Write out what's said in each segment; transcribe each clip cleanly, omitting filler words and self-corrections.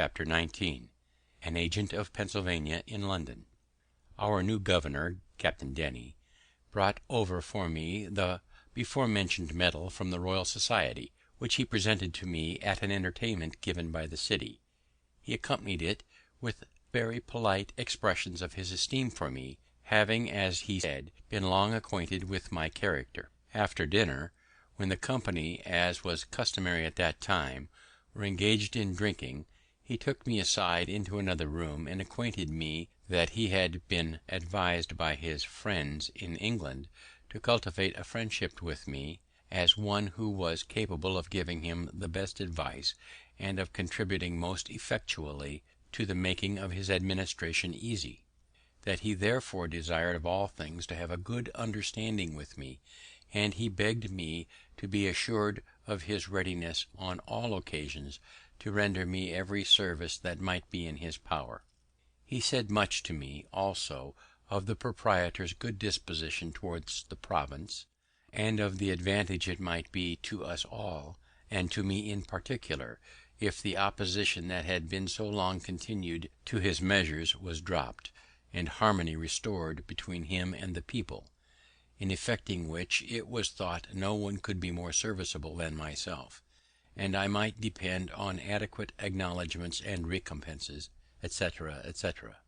Chapter 19. An Agent of Pennsylvania in London. Our new governor, Captain Denny, brought over for me the before mentioned medal from the Royal Society, which he presented to me at an entertainment given by the city. He accompanied it with very polite expressions of his esteem for me, having, as he said, been long acquainted with my character. After dinner, when the company, as was customary at that time, were engaged in drinking, he took me aside into another room, and acquainted me that he had been advised by his friends in England to cultivate a friendship with me, as one who was capable of giving him the best advice, and of contributing most effectually to the making of his administration easy; that he therefore desired of all things to have a good understanding with me, and he begged me to be assured of his readiness on all occasions to render me every service that might be in his power. He said much to me, also, of the proprietor's good disposition towards the province, and of the advantage it might be to us all, and to me in particular, if the opposition that had been so long continued to his measures was dropped, and harmony restored between him and the people, in effecting which it was thought no one could be more serviceable than myself, and I might depend on adequate acknowledgments and recompenses, etc., etc.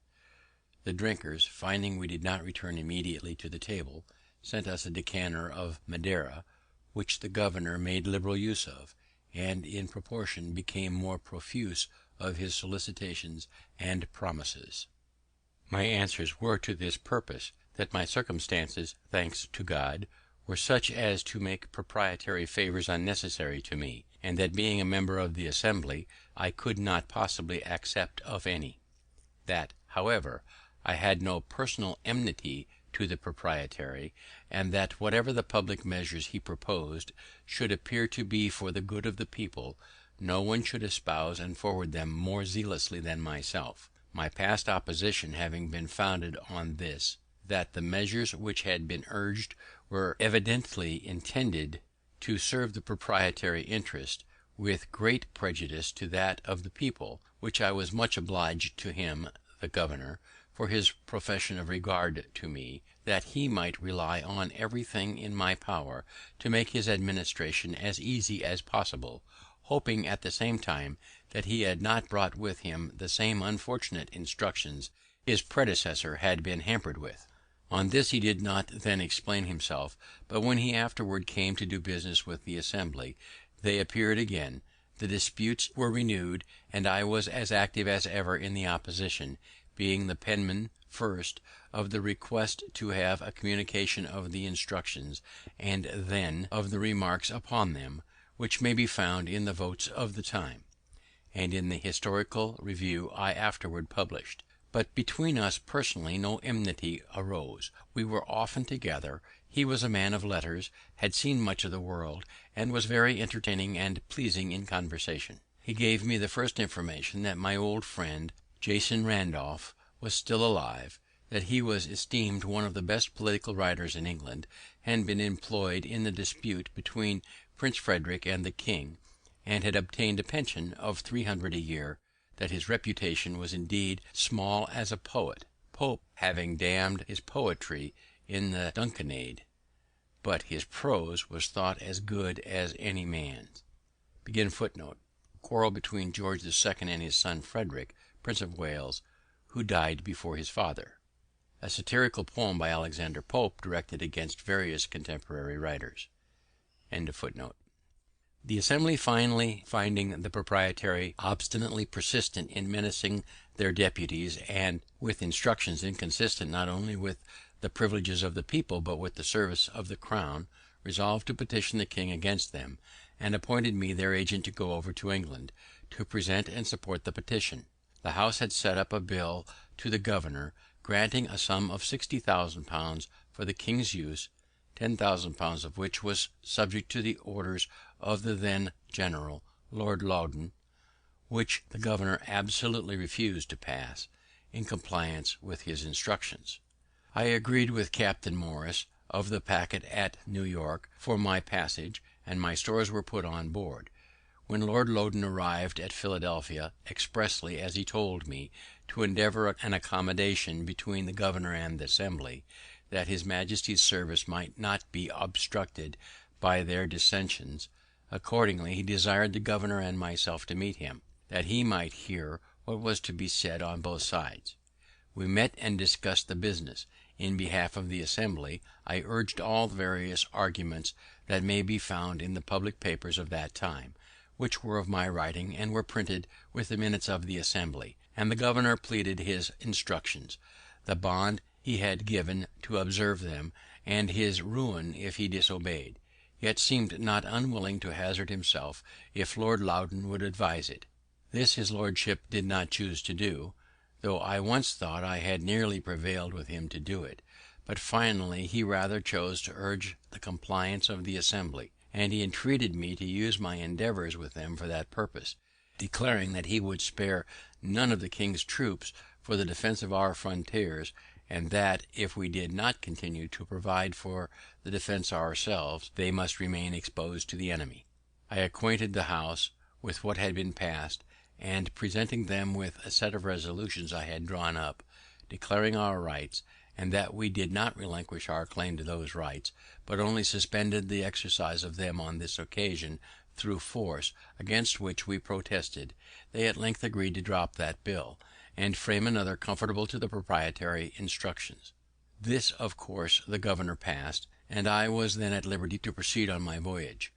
The drinkers, finding we did not return immediately to the table, sent us a decanter of Madeira, which the governor made liberal use of, and in proportion became more profuse of his solicitations and promises. My answers were to this purpose, that my circumstances, thanks to God, were such as to make proprietary favours unnecessary to me, and that being a member of the Assembly I could not possibly accept of any; that, however, I had no personal enmity to the proprietary, and that whatever the public measures he proposed should appear to be for the good of the people, no one should espouse and forward them more zealously than myself; my past opposition having been founded on this, that the measures which had been urged were evidently intended to serve the proprietary interest, with great prejudice to that of the people; which I was much obliged to him, the governor, for his profession of regard to me, that he might rely on everything in my power to make his administration as easy as possible, hoping at the same time that he had not brought with him the same unfortunate instructions his predecessor had been hampered with. On this he did not then explain himself, but when he afterward came to do business with the Assembly, they appeared again, the disputes were renewed, and I was as active as ever in the opposition, being the penman, first, of the request to have a communication of the instructions, and then of the remarks upon them, which may be found in the votes of the time, and in the Historical Review I afterward published. But between us personally no enmity arose. We were often together. He was a man of letters, had seen much of the world, and was very entertaining and pleasing in conversation. He gave me the first information that my old friend Jason Randolph was still alive, that he was esteemed one of the best political writers in England, had been employed in the dispute between Prince Frederick and the king, and had obtained a pension of 300 a year, that his reputation was indeed small as a poet, Pope having damned his poetry in the Dunciad, but his prose was thought as good as any man's. Quarrel between George II and his son Frederick, Prince of Wales, who died before his father. A satirical poem by Alexander Pope directed against various contemporary writers. The Assembly finally finding the proprietary obstinately persistent in menacing their deputies, and with instructions inconsistent not only with the privileges of the people but with the service of the crown, resolved to petition the king against them, and appointed me their agent to go over to England, to present and support the petition. The House had sent up a bill to the governor, granting a sum of £60,000 for the king's use, £10,000 of which was subject to the orders of the then general, Lord Loudon, which the governor absolutely refused to pass, in compliance with his instructions. I agreed with Captain Morris of the packet at New York for my passage, and my stores were put on board, When Lord Loudoun arrived at Philadelphia, expressly, as he told me, to endeavour an accommodation between the governor and the Assembly, that his Majesty's service might not be obstructed by their dissensions, accordingly he desired the governor and myself to meet him, that he might hear what was to be said on both sides. We met and discussed the business. In behalf of the Assembly, I urged all the various arguments that may be found in the public papers of that time, which were of my writing, and were printed with the minutes of the Assembly; and the governor pleaded his instructions, the bond he had given to observe them, and his ruin if he disobeyed, yet seemed not unwilling to hazard himself if Lord Loudoun would advise it. This his lordship did not choose to do, though I once thought I had nearly prevailed with him to do it; but finally he rather chose to urge the compliance of the Assembly, and he entreated me to use my endeavours with them for that purpose, declaring that he would spare none of the king's troops for the defence of our frontiers, and that, if we did not continue to provide for the defence ourselves, they must remain exposed to the enemy. I acquainted the House with what had passed, and presenting them with a set of resolutions I had drawn up, declaring our rights, and that we did not relinquish our claim to those rights, but only suspended the exercise of them on this occasion through force, against which we protested, they at length agreed to drop that bill, and frame another conformable to the proprietary instructions. This of course the governor passed, and I was then at liberty to proceed on my voyage.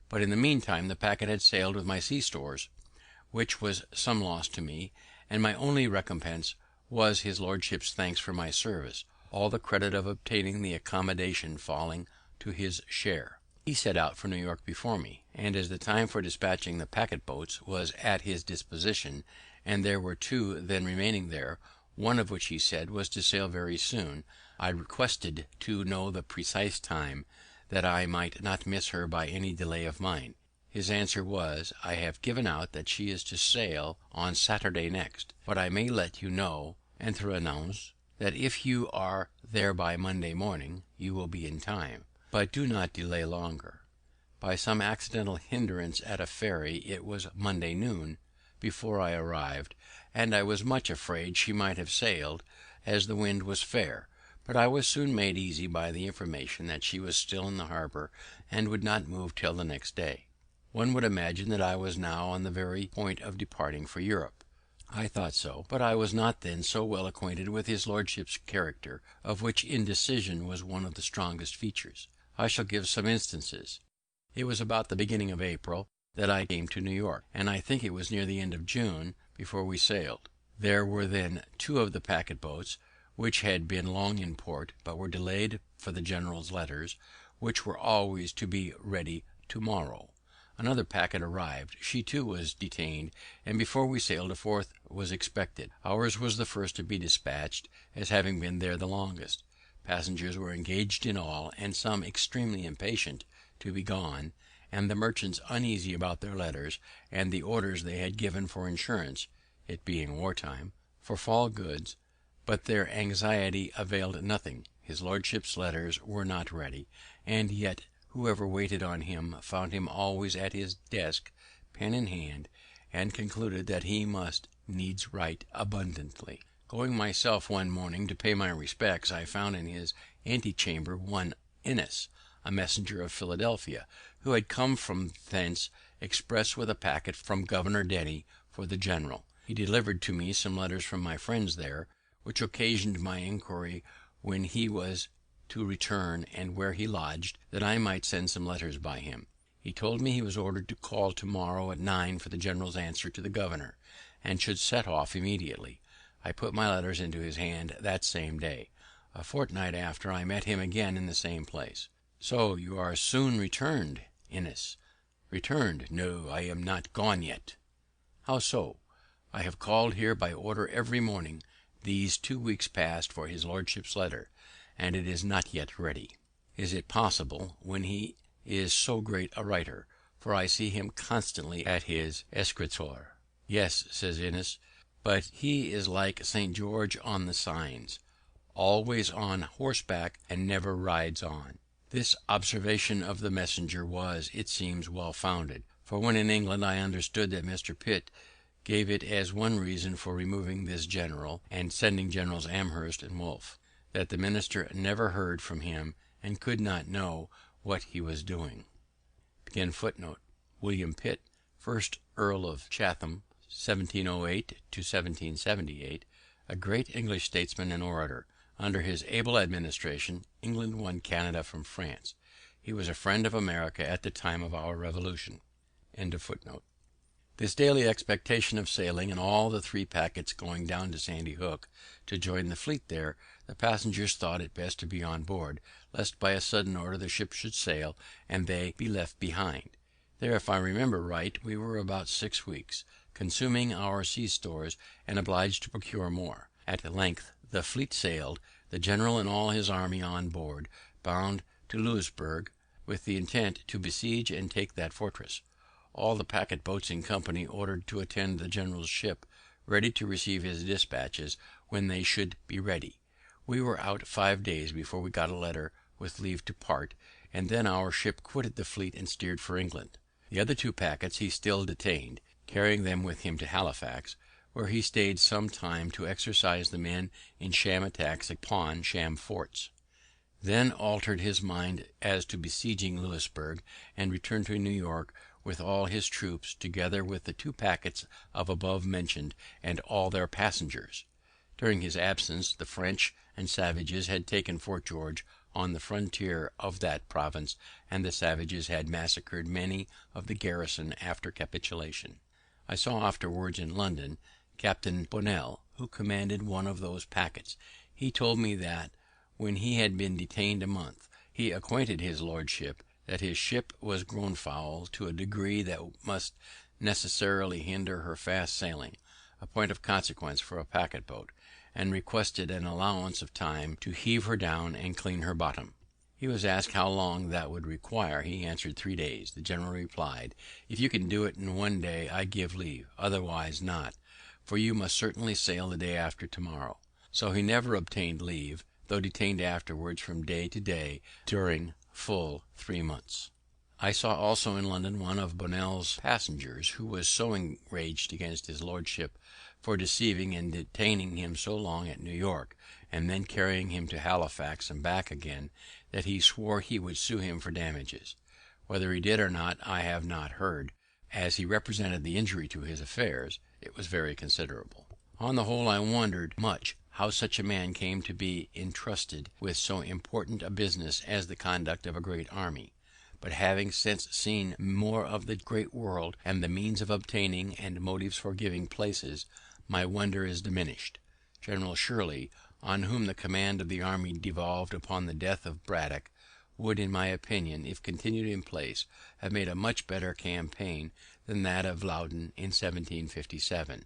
But in the meantime the packet had sailed with my sea stores, which was some loss to me, and my only recompense was his lordship's thanks for my service, all the credit of obtaining the accommodation falling to his share. He set out for New York before me, and as the time for dispatching the packet boats was at his disposition, and there were two then remaining there, one of which he said was to sail very soon, I requested to know the precise time, that I might not miss her by any delay of mine. His answer was, "I have given out that she is to sail on Saturday next, but I may let you know, entre nous, that if you are there by Monday morning, you will be in time, but do not delay longer." By some accidental hindrance at a ferry, it was Monday noon before I arrived, and I was much afraid she might have sailed, as the wind was fair; but I was soon made easy by the information that she was still in the harbour, and would not move till the next day. One would imagine that I was now on the very point of departing for Europe. I thought so, but I was not then so well acquainted with his lordship's character, of which indecision was one of the strongest features. I shall give some instances. It was about the beginning of April that I came to New York, and I think it was near the end of June before we sailed. There were then two of the packet boats, which had been long in port, but were delayed for the general's letters, which were always to be ready to morrow. Another packet arrived; she too was detained, and before we sailed a fourth was expected. Ours was the first to be dispatched, as having been there the longest. Passengers were engaged in all, and some extremely impatient to be gone, and the merchants uneasy about their letters, and the orders they had given for insurance, it being war time, for fall goods; but their anxiety availed nothing. His lordship's letters were not ready, and yet whoever waited on him found him always at his desk, pen in hand, and concluded that he must needs write abundantly. Going myself one morning to pay my respects, I found in his antechamber one Innes, a messenger of Philadelphia, who had come from thence express with a packet from Governor Denny for the general. He delivered to me some letters from my friends there, which occasioned my inquiry when he was to return and where he lodged, that I might send some letters by him. He told me he was ordered to call to morrow at 9 for the general's answer to the governor, and should set off immediately. I put my letters into his hand that same day. A fortnight after, I met him again in the same place. "So you are soon returned, Innes?" "Returned? No, I am not gone yet." "How so?" "I have called here by order every morning these 2 weeks past for his lordship's letter, and it is not yet ready." "Is it possible, when he is so great a writer? For I see him constantly at his escritoire." "Yes," says Innes, "but he is like St. George on the signs, always on horseback, and never rides on." This observation of the messenger was, it seems, well founded, for when in England I understood that Mr. Pitt gave it as one reason for removing this general and sending Generals Amherst and Wolfe, that the minister never heard from him and could not know what he was doing. William Pitt, first Earl of Chatham, 1708 to 1778, a great English statesman and orator. Under his able administration, England won Canada from France. He was a friend of America at the time of our Revolution. This daily expectation of sailing, and all the 3 packets going down to Sandy Hook to join the fleet there, the passengers thought it best to be on board, lest by a sudden order the ship should sail and they be left behind. There, if I remember right, we were about 6 weeks, consuming our sea stores and obliged to procure more. At length the fleet sailed, the general and all his army on board, bound to Louisburg, with the intent to besiege and take that fortress. All the packet boats in company ordered to attend the general's ship, ready to receive his dispatches when they should be ready. We were out 5 days before we got a letter with leave to part, and then our ship quitted the fleet and steered for England. The other 2 packets he still detained, carrying them with him to Halifax, where he stayed some time to exercise the men in sham attacks upon sham forts, then altered his mind as to besieging Louisburg, and returned to New York with all his troops, together with the 2 packets of above mentioned and all their passengers. During his absence, the French and savages had taken Fort George on the frontier of that province, and the savages had massacred many of the garrison after capitulation. I saw afterwards in London Captain Bonnell, who commanded one of those packets. He told me that, when he had been detained a month, he acquainted his lordship that his ship was grown foul to a degree that must necessarily hinder her fast sailing, a point of consequence for a packet boat, and requested an allowance of time to heave her down and clean her bottom. He was asked how long that would require. He answered 3 days. The general replied, "If you can do it in 1 day, I give leave; otherwise not, for you must certainly sail the day after tomorrow." So he never obtained leave, though detained afterwards from day to day during full 3 months. I saw also in London one of Bonnell's passengers, who was so enraged against his lordship for deceiving and detaining him so long at New York, and then carrying him to Halifax and back again, that he swore he would sue him for damages. Whether he did or not I have not heard. As he represented the injury to his affairs, it was very considerable. On the whole, I wondered much how such a man came to be entrusted with so important a business as the conduct of a great army; but having since seen more of the great world, and the means of obtaining and motives for giving places, my wonder is diminished. General Shirley, on whom the command of the army devolved upon the death of Braddock, would, in my opinion, if continued in place, have made a much better campaign than that of Loudon in 1757,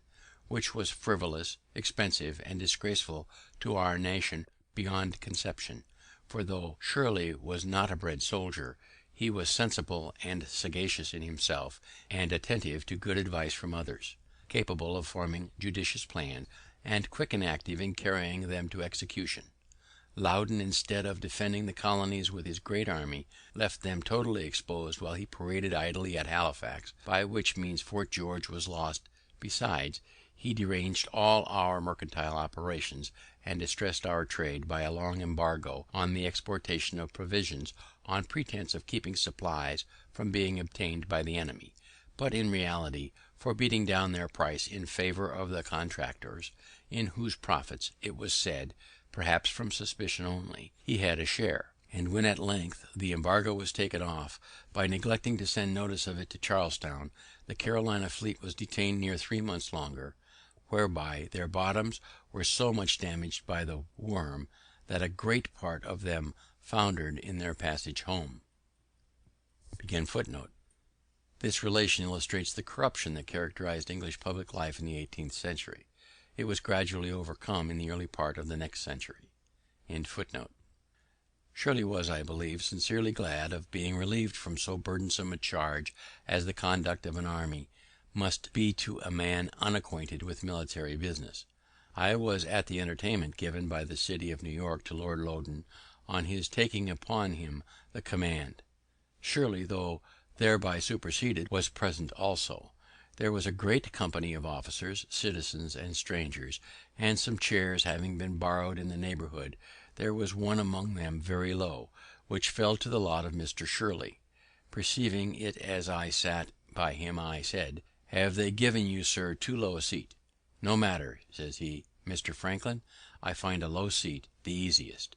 which was frivolous, expensive, and disgraceful to our nation beyond conception. For though Shirley was not a bred soldier, he was sensible and sagacious in himself, and attentive to good advice from others, capable of forming judicious plans, and quick and active in carrying them to execution. Loudon, instead of defending the colonies with his great army, left them totally exposed while he paraded idly at Halifax, by which means Fort George was lost. Besides, he deranged all our mercantile operations, and distressed our trade by a long embargo on the exportation of provisions, on pretence of keeping supplies from being obtained by the enemy, but in reality for beating down their price in favour of the contractors, in whose profits, it was said, perhaps from suspicion only, he had a share. And when at length the embargo was taken off, by neglecting to send notice of it to Charlestown, the Carolina fleet was detained near 3 months longer, whereby their bottoms were so much damaged by the worm that a great part of them foundered in their passage home. This relation illustrates the corruption that characterized English public life in the 18th century. It was gradually overcome in the early part of the next century. Shirley was, I believe, sincerely glad of being relieved from so burdensome a charge as the conduct of an army must be to a man unacquainted with military business. I was at the entertainment given by the city of New York to Lord Loudoun on his taking upon him the command. Shirley, though thereby superseded, was present also. There was a great company of officers, citizens, and strangers, and some chairs having been borrowed in the neighbourhood, there was one among them very low, which fell to the lot of Mr. Shirley. Perceiving it as I sat by him, I said, "Have they given you, sir, too low a seat?" "No matter," says he, "Mr. Franklin, I find a low seat the easiest."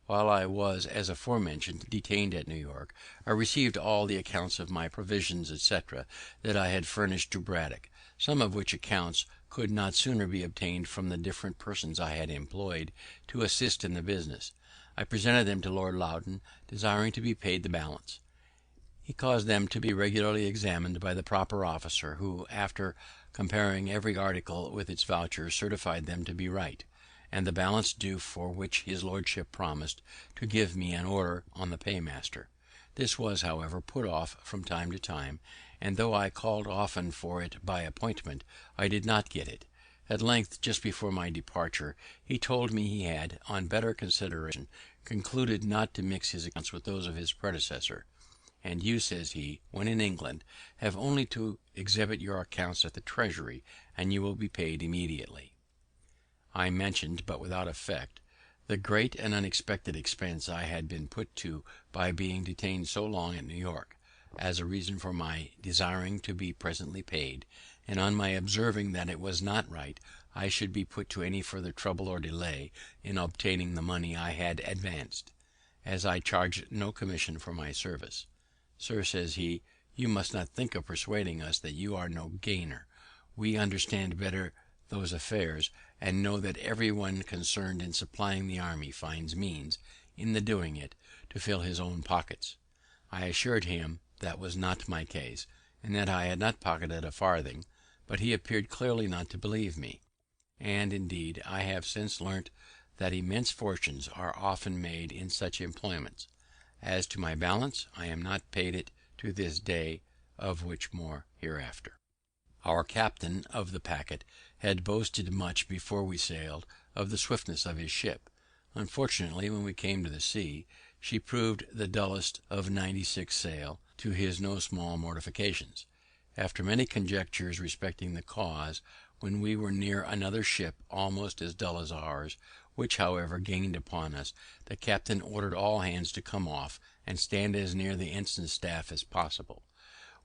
While I was, as aforementioned, detained at New York, I received all the accounts of my provisions, etc., that I had furnished to Braddock, some of which accounts could not sooner be obtained from the different persons I had employed to assist in the business. I presented them to Lord Loudoun, desiring to be paid the balance. He caused them to be regularly examined by the proper officer, who, after comparing every article with its voucher, certified them to be right, and the balance due, for which his lordship promised to give me an order on the paymaster. This was, however, put off from time to time, and though I called often for it by appointment, I did not get it. At length, just before my departure, he told me he had, on better consideration, concluded not to mix his accounts with those of his predecessor. "And you," says he, "when in England, have only to exhibit your accounts at the Treasury, and you will be paid immediately." I mentioned, but without effect, the great and unexpected expense I had been put to by being detained so long at New York, as a reason for my desiring to be presently paid, and on my observing that it was not right I should be put to any further trouble or delay in obtaining the money I had advanced, as I charged no commission for my service. "Sir," says he, "you must not think of persuading us that you are no gainer. We understand better those affairs, and know that every one concerned in supplying the army finds means, in the doing it, to fill his own pockets." I assured him that was not my case, and that I had not pocketed a farthing, but he appeared clearly not to believe me; and, indeed, I have since learnt that immense fortunes are often made in such employments. As to my balance, I am not paid it to this day, of which more hereafter. Our captain of the packet had boasted much before we sailed of the swiftness of his ship. Unfortunately, when we came to the sea, she proved the dullest of 96 sail, to his no small mortifications. After many conjectures respecting the cause, when we were near another ship almost as dull as ours, which, however, gained upon us, the captain ordered all hands to come off and stand as near the ensign's staff as possible.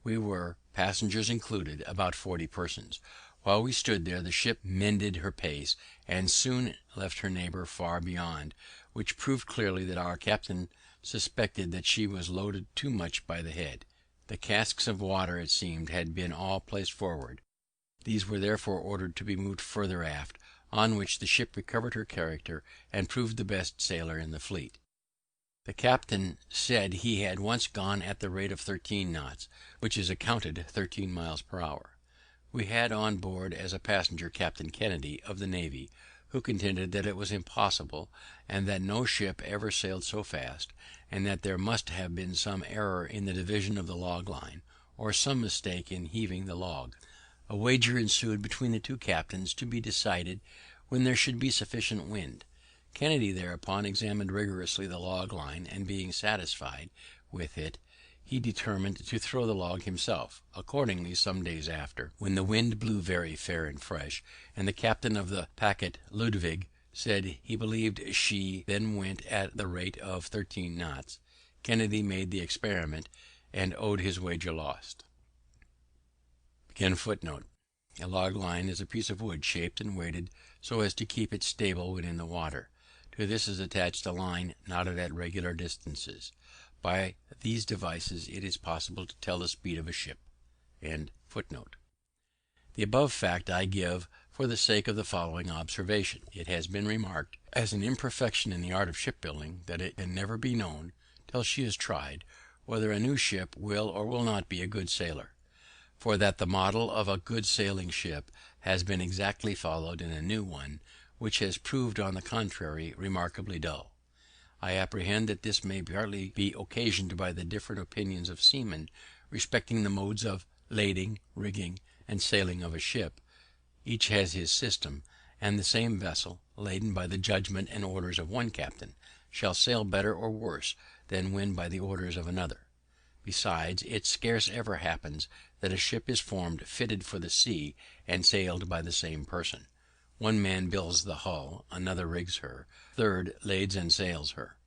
We were, passengers included, about 40 persons. While we stood there, the ship mended her pace, and soon left her neighbour far beyond, which proved clearly that our captain suspected that she was loaded too much by the head. The casks of water, it seemed, had been all placed forward. These were therefore ordered to be moved further aft, on which the ship recovered her character, and proved the best sailer in the fleet. The captain said he had once gone at the rate of 13 knots, which is accounted 13 miles per hour. We had on board as a passenger Captain Kennedy, of the navy, who contended that it was impossible, and that no ship ever sailed so fast, and that there must have been some error in the division of the log line, or some mistake in heaving the log. A wager ensued between the two captains, to be decided when there should be sufficient wind. Kennedy thereupon examined rigorously the log line, and being satisfied with it, he determined to throw the log himself. Accordingly, some days after, when the wind blew very fair and fresh, and the captain of the packet Ludwig said he believed she then went at the rate of 13 knots, Kennedy made the experiment, and owned his wager lost. A log line is a piece of wood shaped and weighted so as to keep it stable when in the water. To this is attached a line knotted at regular distances. By these devices it is possible to tell the speed of a ship. The above fact I give for the sake of the following observation. It has been remarked as an imperfection in the art of shipbuilding, that it can never be known, till she is tried, whether a new ship will or will not be a good sailer; for that the model of a good sailing ship has been exactly followed in a new one, which has proved, on the contrary, remarkably dull. I apprehend that this may partly be occasioned by the different opinions of seamen respecting the modes of lading, rigging, and sailing of a ship. Each has his system, and the same vessel, laden by the judgment and orders of one captain, shall sail better or worse than when by the orders of another. Besides, it scarce ever happens that a ship is formed fitted for the sea and sailed by the same person. One man builds the hull, another rigs her, a third lades and sails her.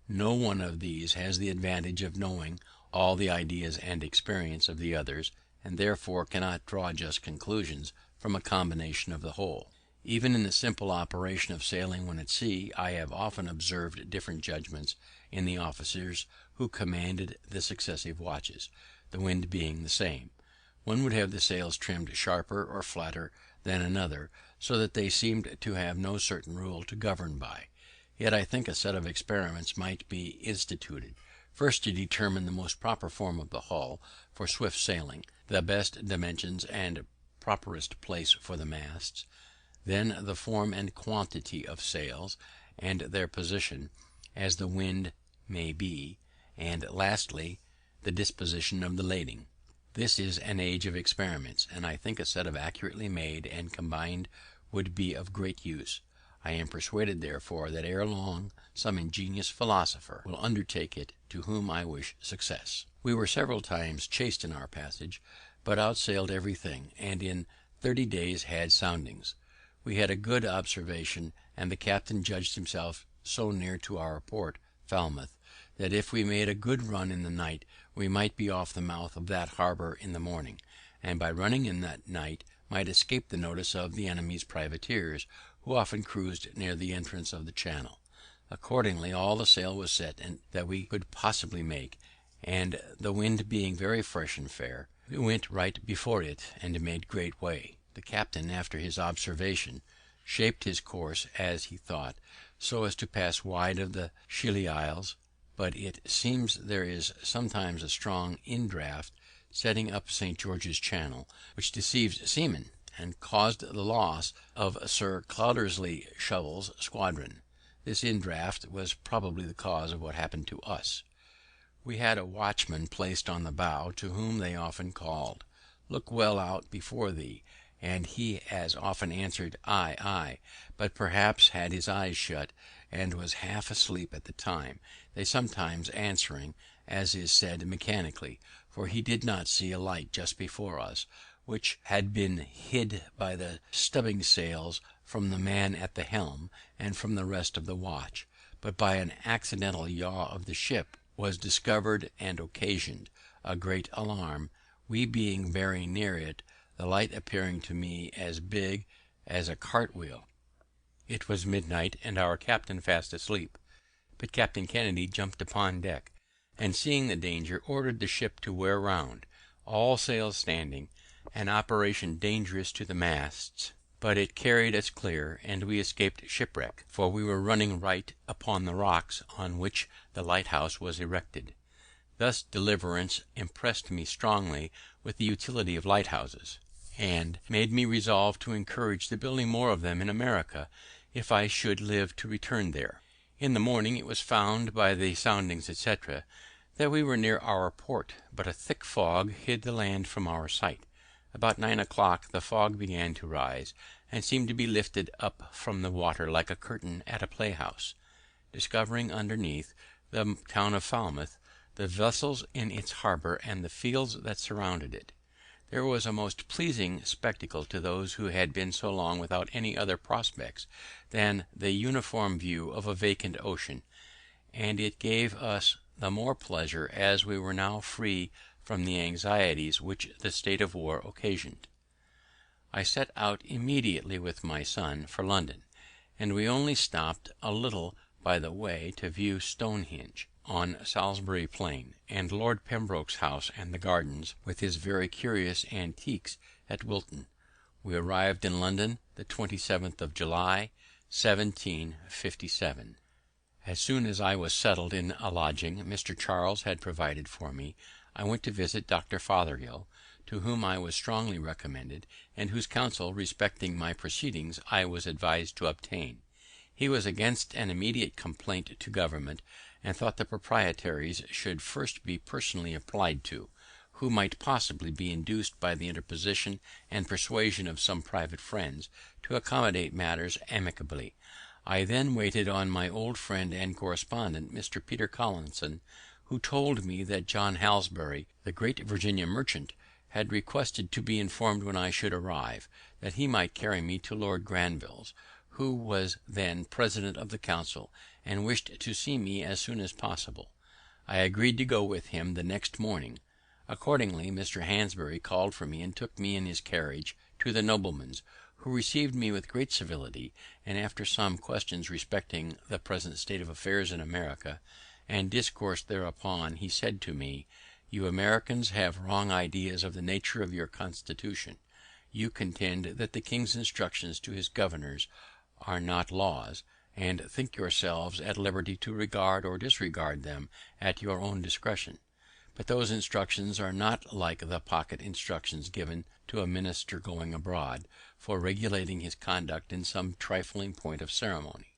No one of these has the advantage of knowing all the ideas and experience of the others, and therefore cannot draw just conclusions from a combination of the whole. Even in the simple operation of sailing when at sea, I have often observed different judgments in the officers who commanded the successive watches, the wind being the same. One would have the sails trimmed sharper or flatter than another, so that they seemed to have no certain rule to govern by. Yet I think a set of experiments might be instituted, first to determine the most proper form of the hull for swift sailing, the best dimensions and properest place for the masts, then the form and quantity of sails, and their position, as the wind may be, and lastly, the disposition of the lading. This is an age of experiments, and I think a set of accurately made and combined would be of great use. I am persuaded, therefore, that ere long some ingenious philosopher will undertake it, to whom I wish success. We were several times chased in our passage, but outsailed everything, and in 30 days had soundings. We had a good observation, and the captain judged himself so near to our port, Falmouth, that if we made a good run in the night, we might be off the mouth of that harbour in the morning, and by running in that night might escape the notice of the enemy's privateers, who often cruised near the entrance of the channel. Accordingly, all the sail was set that we could possibly make, and the wind being very fresh and fair, we went right before it and made great way. The captain, after his observation, shaped his course, as he thought, so as to pass wide of the Scilly Isles, but it seems there is sometimes a strong indraft setting up St. George's Channel, which deceives seamen, and caused the loss of Sir Cloudesley Shovel's squadron. This indraft was probably the cause of what happened to us. We had a watchman placed on the bow, to whom they often called, "Look well out before thee," and he as often answered, "Aye, aye," but perhaps had his eyes shut, and was half asleep at the time, they sometimes answering, as is said, mechanically, for he did not see a light just before us, which had been hid by the stubbing sails from the man at the helm and from the rest of the watch, but by an accidental yaw of the ship was discovered and occasioned a great alarm, we being very near it, the light appearing to me as big as a cart wheel. It was midnight, and our captain fast asleep, but Captain Kennedy jumped upon deck, and seeing the danger, ordered the ship to wear round, all sails standing, an operation dangerous to the masts, but it carried us clear, and we escaped shipwreck, for we were running right upon the rocks on which the lighthouse was erected. This deliverance impressed me strongly with the utility of lighthouses, and made me resolve to encourage the building more of them in America, if I should live to return there. In the morning it was found by the soundings, etc., that we were near our port, but a thick fog hid the land from our sight. About 9 o'clock the fog began to rise, and seemed to be lifted up from the water like a curtain at a playhouse, discovering underneath the town of Falmouth, the vessels in its harbour, and the fields that surrounded it. There was a most pleasing spectacle to those who had been so long without any other prospects than the uniform view of a vacant ocean, and it gave us the more pleasure as we were now free from the anxieties which the state of war occasioned. I set out immediately with my son for London, and we only stopped a little by the way to view Stonehenge on Salisbury Plain, and Lord Pembroke's house and the gardens, with his very curious antiques, at Wilton. We arrived in London the 27th of July, 1757. As soon as I was settled in a lodging Mr. Charles had provided for me, I went to visit Dr. Fothergill, to whom I was strongly recommended, and whose counsel respecting my proceedings I was advised to obtain. He was against an immediate complaint to government, and thought the proprietaries should first be personally applied to, who might possibly be induced by the interposition and persuasion of some private friends to accommodate matters amicably. I then waited on my old friend and correspondent, Mr. Peter Collinson, who told me that John Halsbury, the great Virginia merchant, had requested to be informed when I should arrive, that he might carry me to Lord Granville's, who was then president of the council, and wished to see me as soon as possible. I agreed to go with him the next morning. Accordingly, Mr. Halsbury called for me and took me in his carriage to the nobleman's, who received me with great civility, and after some questions respecting the present state of affairs in America, and discoursed thereupon, he said to me, "You Americans have wrong ideas of the nature of your constitution. You contend that the king's instructions to his governors are not laws, and think yourselves at liberty to regard or disregard them at your own discretion. But those instructions are not like the pocket instructions given to a minister going abroad, for regulating his conduct in some trifling point of ceremony.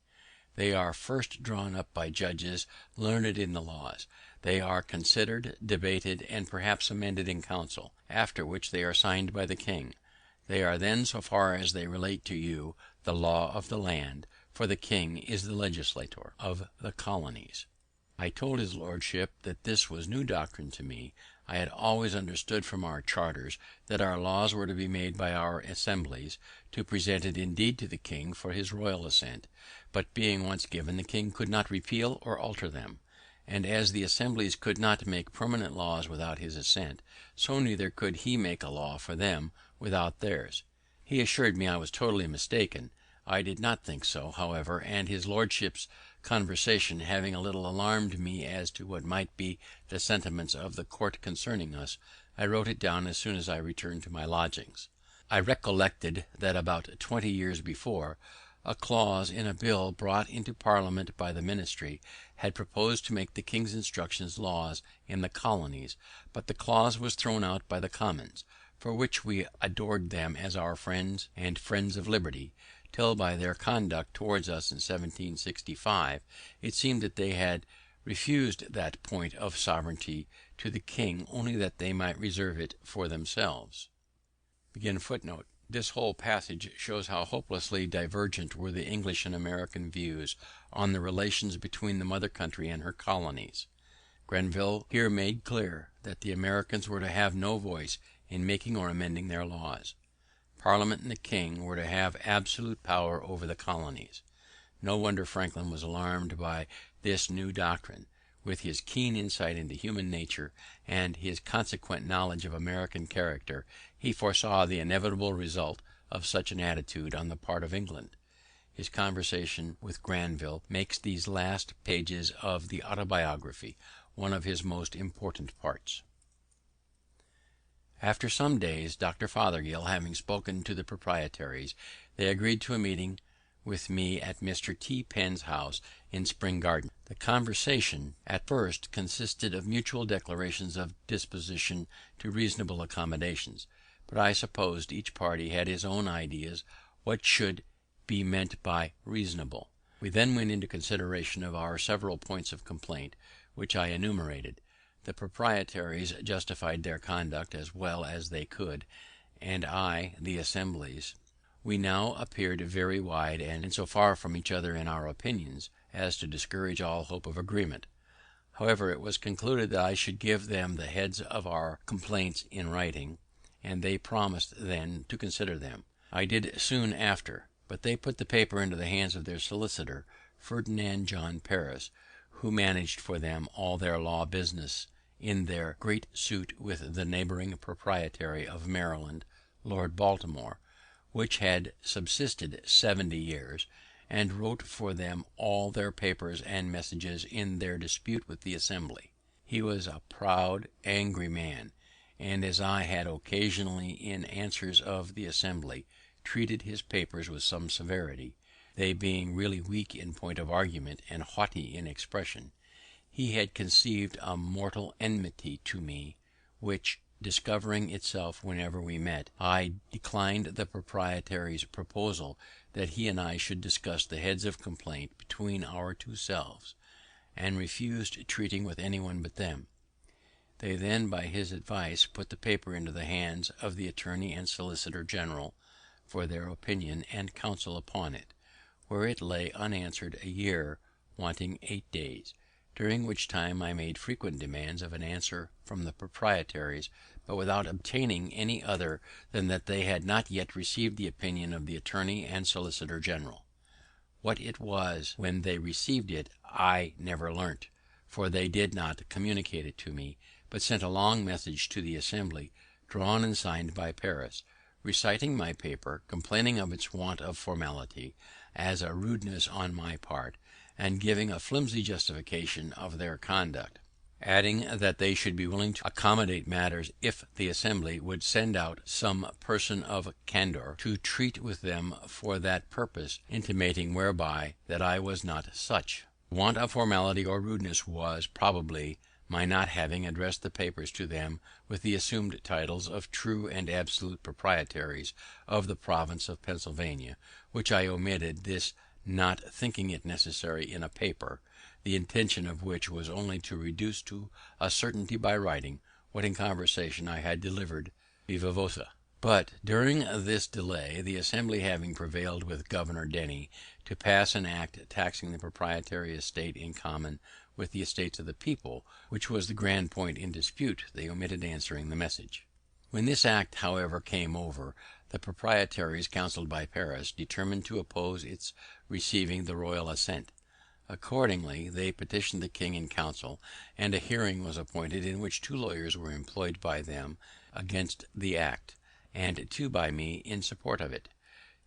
They are first drawn up by judges learned in the laws. They are considered, debated, and perhaps amended in council, after which they are signed by the king. They are then, so far as they relate to you, the law of the land, for the king is the legislator of the colonies." I told his lordship that this was new doctrine to me. I had always understood from our charters that our laws were to be made by our assemblies, to present it indeed to the king for his royal assent, but being once given, the king could not repeal or alter them; and as the assemblies could not make permanent laws without his assent, so neither could he make a law for them without theirs. He assured me I was totally mistaken. I did not think so, however, and his lordship's conversation having a little alarmed me as to what might be the sentiments of the court concerning us, I wrote it down as soon as I returned to my lodgings. I recollected that about 20 years before, a clause in a bill brought into Parliament by the ministry had proposed to make the king's instructions laws in the colonies, but the clause was thrown out by the Commons, for which we adored them as our friends and friends of liberty, till by their conduct towards us in 1765 it seemed that they had refused that point of sovereignty to the king only that they might reserve it for themselves. This whole passage shows how hopelessly divergent were the English and American views on the relations between the mother country and her colonies. Granville here made clear that the Americans were to have no voice in making or amending their laws. Parliament and the king were to have absolute power over the colonies. No wonder Franklin was alarmed by this new doctrine. With his keen insight into human nature and his consequent knowledge of American character, he foresaw the inevitable result of such an attitude on the part of England. His conversation with Granville makes these last pages of the Autobiography one of his most important parts. After some days, Dr. Fothergill having spoken to the proprietaries, they agreed to a meeting with me at Mr. T. Penn's house in Spring Garden. The conversation at first consisted of mutual declarations of disposition to reasonable accommodations, but I supposed each party had his own ideas what should be meant by reasonable. We then went into consideration of our several points of complaint, which I enumerated. The proprietaries justified their conduct as well as they could, and I the assemblies. We now appeared very wide and so far from each other in our opinions as to discourage all hope of agreement. However, it was concluded that I should give them the heads of our complaints in writing, and they promised then to consider them. I did soon after, but they put the paper into the hands of their solicitor, Ferdinand John Paris, who managed for them all their law business in their great suit with the neighbouring proprietary of Maryland, Lord Baltimore, which had subsisted 70 years, and wrote for them all their papers and messages in their dispute with the assembly. He was a proud, angry man, and as I had occasionally in answers of the assembly treated his papers with some severity, they being really weak in point of argument and haughty in expression, he had conceived a mortal enmity to me, which, discovering itself whenever we met, I declined the proprietary's proposal that he and I should discuss the heads of complaint between our two selves, and refused treating with anyone but them. They then, by his advice, put the paper into the hands of the attorney and solicitor general for their opinion and counsel upon it, where it lay unanswered a year, wanting 8 days. during which time I made frequent demands of an answer from the proprietaries, but without obtaining any other than that they had not yet received the opinion of the attorney and solicitor general. What it was when they received it I never learnt, for they did not communicate it to me, but sent a long message to the Assembly, drawn and signed by Paris, reciting my paper, complaining of its want of formality, as a rudeness on my part, and giving a flimsy justification of their conduct, adding that they should be willing to accommodate matters if the Assembly would send out some person of candour to treat with them for that purpose, intimating thereby that I was not such. The want of formality or rudeness was, probably, my not having addressed the papers to them with the assumed titles of true and absolute proprietaries of the province of Pennsylvania, which I omitted, this not thinking it necessary in a paper, the intention of which was only to reduce to a certainty by writing what in conversation I had delivered viva voce. But during this delay, the Assembly having prevailed with Governor Denny to pass an act taxing the proprietary estate in common with the estates of the people, which was the grand point in dispute, they omitted answering the message. When this act, however, came over, the proprietaries, counselled by Paris, determined to oppose its receiving the royal assent. Accordingly, they petitioned the king in council, and a hearing was appointed in which 2 lawyers were employed by them against the act, and 2 by me in support of it.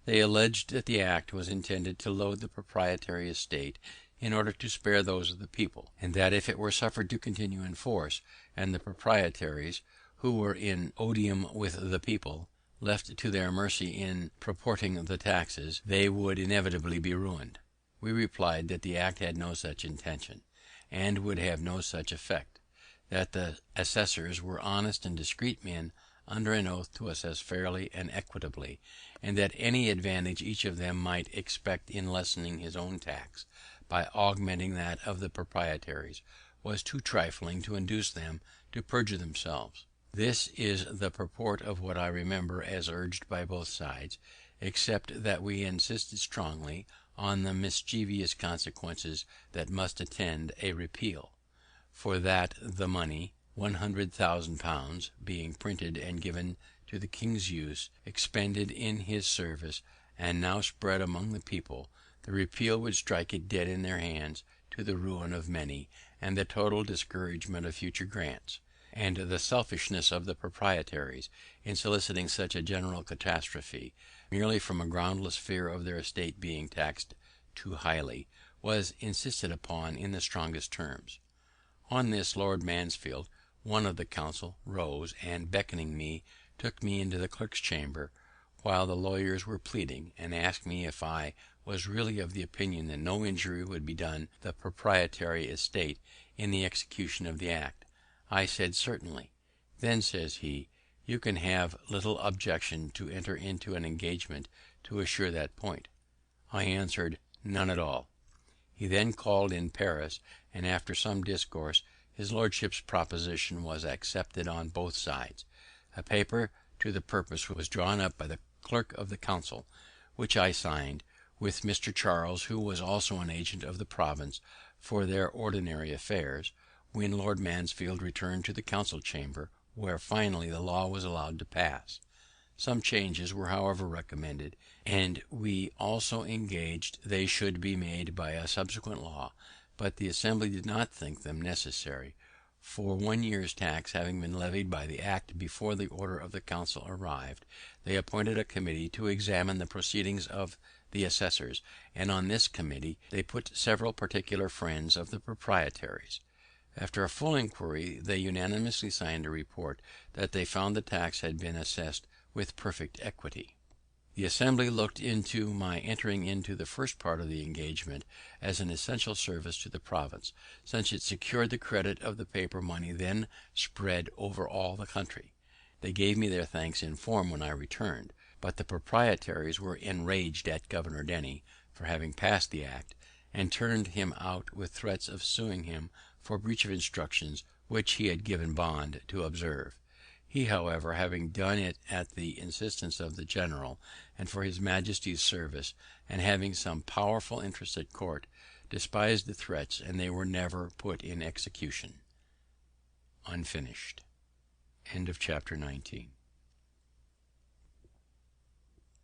They alleged that the act was intended to load the proprietary estate in order to spare those of the people, and that if it were suffered to continue in force, and the proprietaries, who were in odium with the people, left to their mercy in proporting the taxes, they would inevitably be ruined. We replied that the act had no such intention, and would have no such effect; that the assessors were honest and discreet men, under an oath to assess fairly and equitably, and that any advantage each of them might expect in lessening his own tax by augmenting that of the proprietaries was too trifling to induce them to perjure themselves. This is the purport of what I remember as urged by both sides, except that we insisted strongly on the mischievous consequences that must attend a repeal; for that the money, £100,000, being printed and given to the king's use, expended in his service, and now spread among the people, the repeal would strike it dead in their hands, to the ruin of many, and the total discouragement of future grants; and the selfishness of the proprietaries, in soliciting such a general catastrophe, merely from a groundless fear of their estate being taxed too highly, was insisted upon in the strongest terms. On this, Lord Mansfield, one of the council, rose, and beckoning me, took me into the clerk's chamber, while the lawyers were pleading, and asked me if I was really of the opinion that no injury would be done the proprietary estate in the execution of the act. I said certainly. Then, says he, you can have little objection to enter into an engagement to assure that point. I answered, none at all. He then called in Paris, and after some discourse his lordship's proposition was accepted on both sides. A paper to the purpose was drawn up by the clerk of the council, which I signed, with Mr. Charles, who was also an agent of the province for their ordinary affairs, when Lord Mansfield returned to the council chamber, where finally the law was allowed to pass. Some changes were however recommended, and we also engaged they should be made by a subsequent law, but the Assembly did not think them necessary, for 1 year's tax having been levied by the act before the order of the council arrived, they appointed a committee to examine the proceedings of the assessors, and on this committee they put several particular friends of the proprietaries. After a full inquiry, they unanimously signed a report that they found the tax had been assessed with perfect equity. The Assembly looked into my entering into the first part of the engagement as an essential service to the province, since it secured the credit of the paper money then spread over all the country. They gave me their thanks in form when I returned, but the proprietaries were enraged at Governor Denny for having passed the act, and turned him out with threats of suing him for breach of instructions which he had given bond to observe. He, however, having done it at the instance of the general, and for his majesty's service, and having some powerful interest at court, despised the threats, and they were never put in execution. Unfinished. Chapter 20.